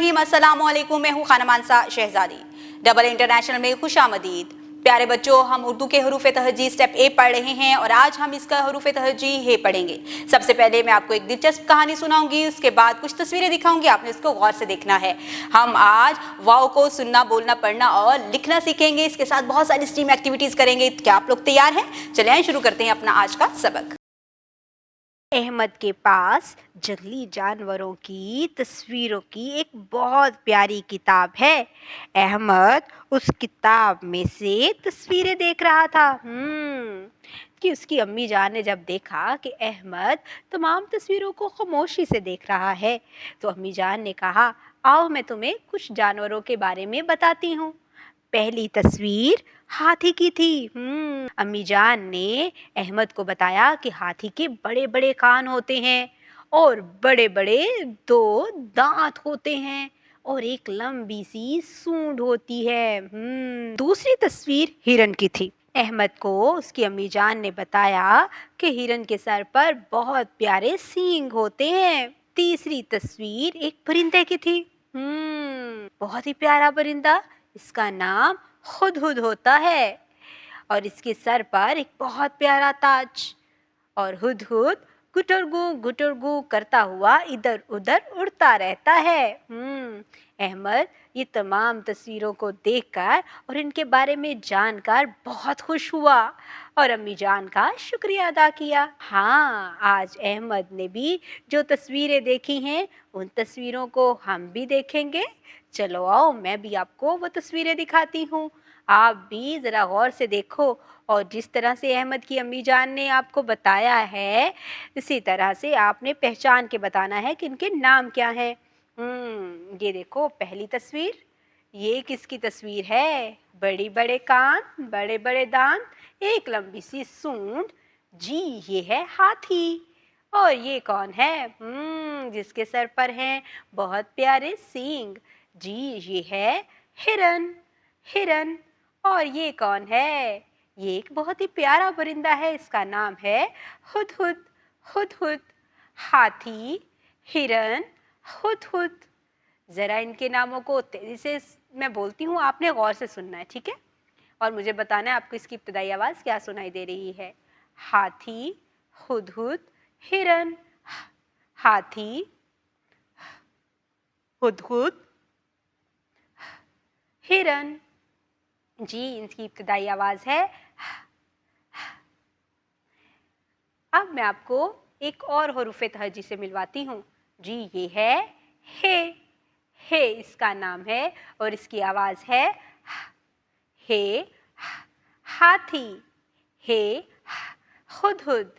बिस्मिल्लाहिर्रहमानिर्रहीम। अस्सलाम वालेकुम। मैं हूँ खाना मानसा शहजादी। डबल इंटरनेशनल में खुशामदीद। प्यारे बच्चों, हम उर्दू के हरूफ तहजी स्टेप ए पढ़ रहे हैं और आज हम इसका हरूफ तहजी हे पढ़ेंगे। सबसे पहले मैं आपको एक दिलचस्प कहानी सुनाऊंगी, उसके बाद कुछ तस्वीरें दिखाऊंगी, आपने इसको गौर से देखना है। हम आज वाव को सुनना, बोलना, पढ़ना और लिखना सीखेंगे। इसके साथ बहुत सारी स्ट्रीम एक्टिविटीज करेंगे। क्या आप लोग तैयार हैं? चलिए आइए शुरू करते हैं अपना आज का सबक। अहमद के पास जंगली जानवरों की तस्वीरों की एक बहुत प्यारी किताब है। अहमद उस किताब में से तस्वीरें देख रहा था कि उसकी अम्मी जान ने जब देखा कि अहमद तमाम तस्वीरों को खामोशी से देख रहा है, तो अम्मी जान ने कहा, आओ मैं तुम्हें कुछ जानवरों के बारे में बताती हूँ। पहली तस्वीर हाथी की थी। अम्मी जान ने अहमद को बताया कि हाथी के बड़े बड़े कान होते हैं और बड़े बड़े 2 दांत होते हैं और एक लंबी सी सूंड होती है। दूसरी तस्वीर हिरन की थी। अहमद को उसकी अम्मी जान ने बताया कि हिरन के सर पर बहुत प्यारे सींग होते हैं। तीसरी तस्वीर एक परिंदे की थी। बहुत ही प्यारा परिंदा, इसका नाम हुदहुद होता है और इसके सर पर एक बहुत प्यारा ताज, और हुदहुद गुटरगू करता हुआ इधर उधर उड़ता रहता है। अहमद ये तमाम तस्वीरों को देखकर और इनके बारे में जानकर बहुत खुश हुआ और अम्मी जान का शुक्रिया अदा किया। हाँ, आज अहमद ने भी जो तस्वीरें देखी हैं उन तस्वीरों को हम भी देखेंगे। चलो आओ, मैं भी आपको वो तस्वीरें दिखाती हूँ। आप भी ज़रा गौर से देखो और जिस तरह से अहमद की अम्मी जान ने आपको बताया है, इसी तरह से आपने पहचान के बताना है कि इनके नाम क्या है। ये देखो पहली तस्वीर, ये किसकी तस्वीर है? बड़े बड़े कान, बड़े बड़े दांत, एक लंबी सी सूंड। जी, ये है हाथी। और ये कौन है? जिसके सर पर हैं बहुत प्यारे सींग। जी, ये है हिरन। और ये कौन है? ये एक बहुत ही प्यारा परिंदा है, इसका नाम है हुदहुद। हाथी, हिरन, हुदहुद। ज़रा इनके नामों को तेज़ी से मैं बोलती हूँ, आपने गौर से सुनना है, ठीक है? और मुझे बताना है आपको इसकी इब्तिदाई आवाज़ क्या सुनाई दे रही है। हाथी, हुदहुद, हिरन। हाथी, हुदहुद, हिरन। जी, इनकी इब्तिदाई आवाज़ है। अब मैं आपको एक और हरूफ़े तहजी से मिलवाती हूँ। जी, ये है हे, इसका नाम है और इसकी आवाज़ है हे। हाथी, हे हुदहुद,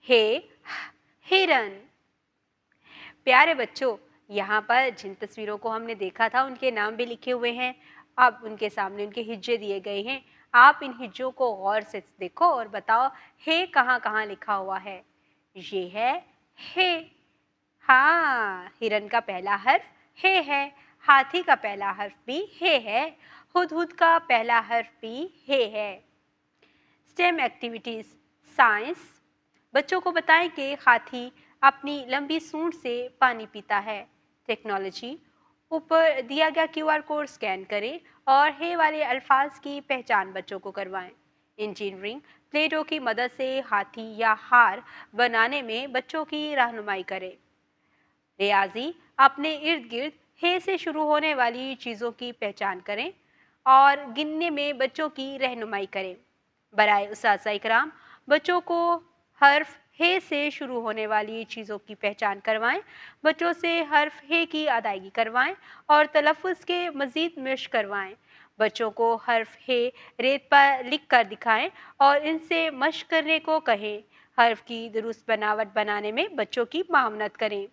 हे हिरन। प्यारे बच्चों, यहाँ पर जिन तस्वीरों को हमने देखा था उनके नाम भी लिखे हुए हैं। अब उनके सामने उनके हिज्जे दिए गए हैं। आप इन हिज्जों को गौर से देखो और बताओ हे कहाँ कहाँ लिखा हुआ है। ये है हे। हाँ, हिरन का पहला हर्फ हे है, हाथी का पहला हर्फ भी हे है, हुदहुद का पहला हर्फ भी हे है। Stem activities. साइंस। बच्चों को बताएं कि हाथी अपनी लंबी सूंड से पानी पीता है। टेक्नोलॉजी। ऊपर दिया गया QR कोड स्कैन करें और हे वाले अल्फाज की पहचान बच्चों को करवाएं। इंजीनियरिंग। प्लेटों की मदद से हाथी या हार बनाने में बच्चों की रहनुमाई करें। रियाजी। अपने इर्द गिर्द हे से शुरू होने वाली चीज़ों की पहचान करें और गिनने में बच्चों की रहनुमाई करें। बराए उस्ताज़ा इकराम, बच्चों को हर्फ हे से शुरू होने वाली चीज़ों की पहचान करवाएं, बच्चों से हर्फ हे की अदायगी करवाएं और तलफ़्फ़ुज़ के मज़ीद मश्क करवाएं। बच्चों को हर्फ हे रेत पर लिख कर दिखाएं और इनसे मश्क करने को कहें। हर्फ की दुरुस्त बनावट बनाने में बच्चों की मावनत करें।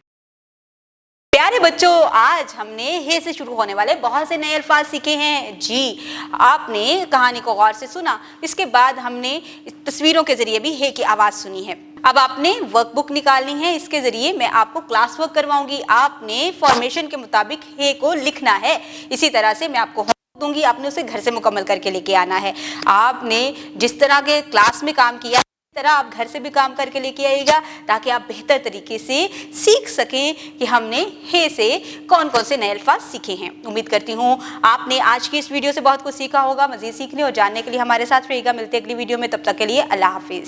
प्यारे बच्चों, आज हमने हे से शुरू होने वाले बहुत से नए अल्फाज सीखे हैं। जी, आपने कहानी को गौर से सुना, इसके बाद हमने तस्वीरों के जरिए भी हे की आवाज़ सुनी है। अब आपने वर्कबुक निकालनी है, इसके जरिए मैं आपको क्लास वर्क करवाऊंगी। आपने फॉर्मेशन के मुताबिक हे को लिखना है। इसी तरह से मैं आपको होमवर्क दूंगी, आपने उसे घर से मुकम्मल करके लेके आना है। आपने जिस तरह के क्लास में काम किया तरह आप घर से भी काम करके लेके आइएगा ताकि आप बेहतर तरीके से सीख सकें कि हमने हे से कौन कौन से नए अल्फाज सीखे हैं। उम्मीद करती हूँ आपने आज की इस वीडियो से बहुत कुछ सीखा होगा। मज़ीद सीखने और जानने के लिए हमारे साथ रहिएगा। मिलते हैं अगली वीडियो में, तब तक के लिए अल्लाह हाफिज़।